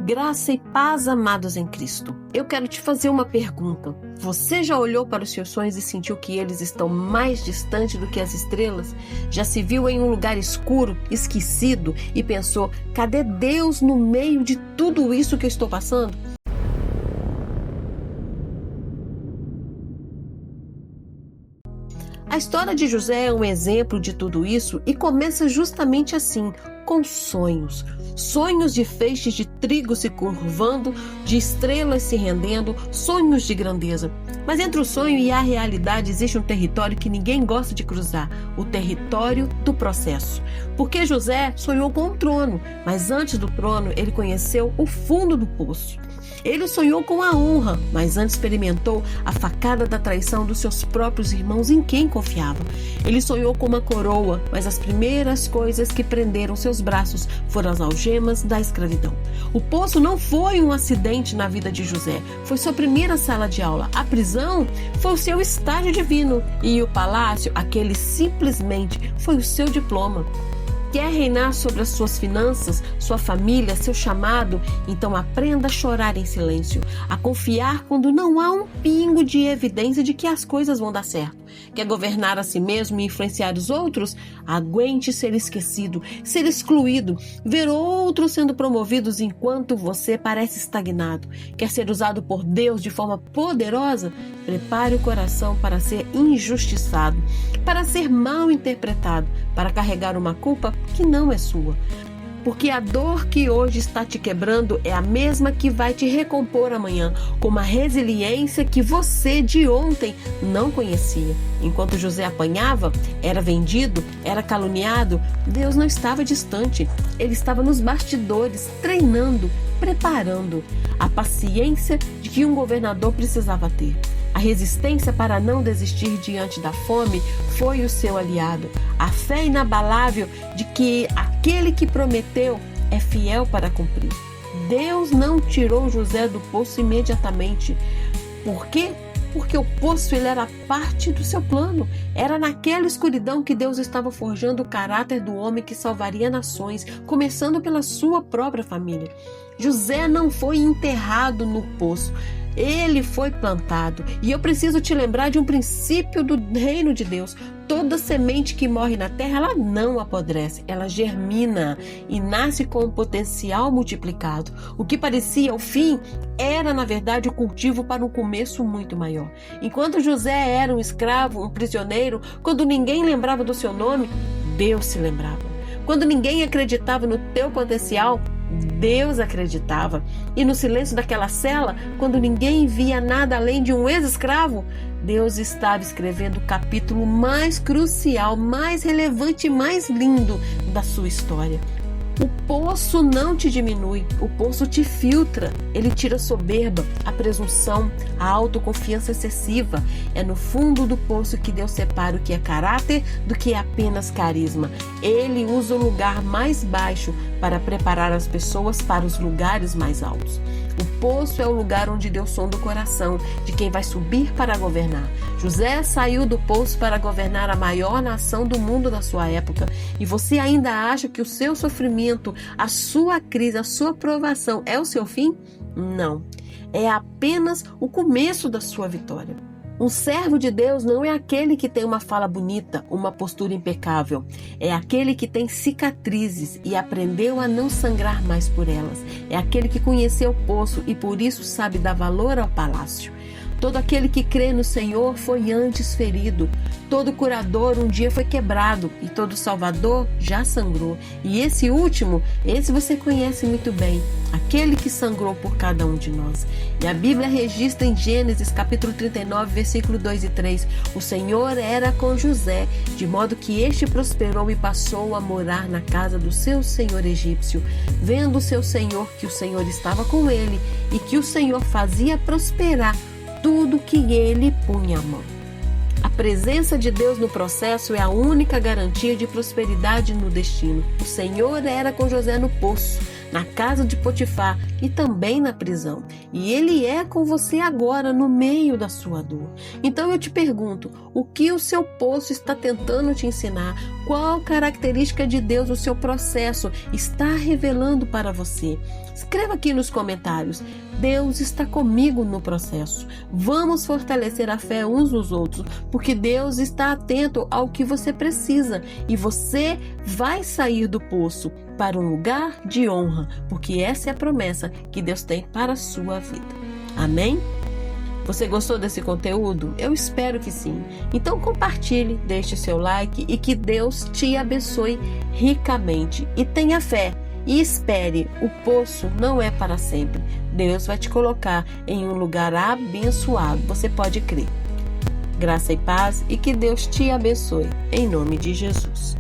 Graça e paz, amados em Cristo. Eu quero te fazer uma pergunta. Você já olhou para os seus sonhos e sentiu que eles estão mais distantes do que as estrelas? Já se viu em um lugar escuro, esquecido e pensou: cadê Deus no meio de tudo isso que eu estou passando? A história de José é um exemplo de tudo isso e começa justamente assim, com sonhos. Sonhos de feixes de trigo se curvando, de estrelas se rendendo, sonhos de grandeza. Mas entre o sonho e a realidade existe um território que ninguém gosta de cruzar, o território do processo. Porque José sonhou com um trono, mas antes do trono ele conheceu o fundo do poço. Ele sonhou com a honra, mas antes experimentou a facada da traição dos seus próprios irmãos em quem confiava. Ele sonhou com uma coroa, mas as primeiras coisas que prenderam seus braços foram as algemas da escravidão. O poço não foi um acidente na vida de José, foi sua primeira sala de aula. A prisão foi o seu estágio divino e o palácio, aquele simplesmente foi o seu diploma. Quer reinar sobre as suas finanças, sua família, seu chamado? Então aprenda a chorar em silêncio, a confiar quando não há um pingo de evidência de que as coisas vão dar certo. Quer governar a si mesmo e influenciar os outros? Aguente ser esquecido, ser excluído, ver outros sendo promovidos enquanto você parece estagnado. Quer ser usado por Deus de forma poderosa? Prepare o coração para ser injustiçado, para ser mal interpretado, para carregar uma culpa que não é sua. Porque a dor que hoje está te quebrando é a mesma que vai te recompor amanhã, com uma resiliência que você de ontem não conhecia. Enquanto José apanhava, era vendido, era caluniado, Deus não estava distante. Ele estava nos bastidores, treinando, preparando. A paciência de que um governador precisava ter. A resistência para não desistir diante da fome foi o seu aliado. A fé inabalável de que aquele que prometeu é fiel para cumprir. Deus não tirou José do poço imediatamente. Por quê? Porque o poço ele era parte do seu plano. Era naquela escuridão que Deus estava forjando o caráter do homem que salvaria nações, começando pela sua própria família. José não foi enterrado no poço. Ele foi plantado. E eu preciso te lembrar de um princípio do reino de Deus. Toda semente que morre na terra, ela não apodrece, ela germina e nasce com um potencial multiplicado. O que parecia o fim era, na verdade, o cultivo para um começo muito maior. Enquanto José era um escravo, um prisioneiro, quando ninguém lembrava do seu nome, Deus se lembrava. Quando ninguém acreditava no teu potencial, Deus acreditava. E no silêncio daquela cela, quando ninguém via nada além de um ex-escravo, Deus estava escrevendo o capítulo mais crucial, mais relevante e mais lindo da sua história. O poço não te diminui, o poço te filtra. Ele tira a soberba, a presunção, a autoconfiança excessiva. É no fundo do poço que Deus separa o que é caráter do que é apenas carisma. Ele usa o lugar mais baixo para preparar as pessoas para os lugares mais altos. O poço é o lugar onde Deus sonda o coração de quem vai subir para governar. José saiu do poço para governar a maior nação do mundo da sua época. E você ainda acha que o seu sofrimento, a sua crise, a sua provação é o seu fim? Não. É apenas o começo da sua vitória. Um servo de Deus não é aquele que tem uma fala bonita, uma postura impecável. É aquele que tem cicatrizes e aprendeu a não sangrar mais por elas. É aquele que conheceu o poço e por isso sabe dar valor ao palácio. Todo aquele que crê no Senhor foi antes ferido. Todo curador um dia foi quebrado e todo salvador já sangrou. E esse último, esse você conhece muito bem, aquele que sangrou por cada um de nós. E a Bíblia registra em Gênesis capítulo 39, versículo 2 e 3, o Senhor era com José, de modo que este prosperou e passou a morar na casa do seu senhor egípcio, vendo o seu senhor que o Senhor estava com ele e que o Senhor fazia prosperar tudo que ele punha a mão. A presença de Deus no processo é a única garantia de prosperidade no destino. O Senhor era com José no poço, na casa de Potifar e também na prisão. E Ele é com você agora no meio da sua dor. Então eu te pergunto, o que o seu poço está tentando te ensinar? Qual característica de Deus o seu processo está revelando para você? Escreva aqui nos comentários. Deus está comigo no processo. Vamos fortalecer a fé uns nos outros, porque Deus está atento ao que você precisa e você vai sair do poço para um lugar de honra, porque essa é a promessa que Deus tem para a sua vida. Amém? Você gostou desse conteúdo? Eu espero que sim. Então compartilhe, deixe seu like e que Deus te abençoe ricamente. E tenha fé e espere, o poço não é para sempre. Deus vai te colocar em um lugar abençoado, você pode crer. Graça e paz e que Deus te abençoe, em nome de Jesus.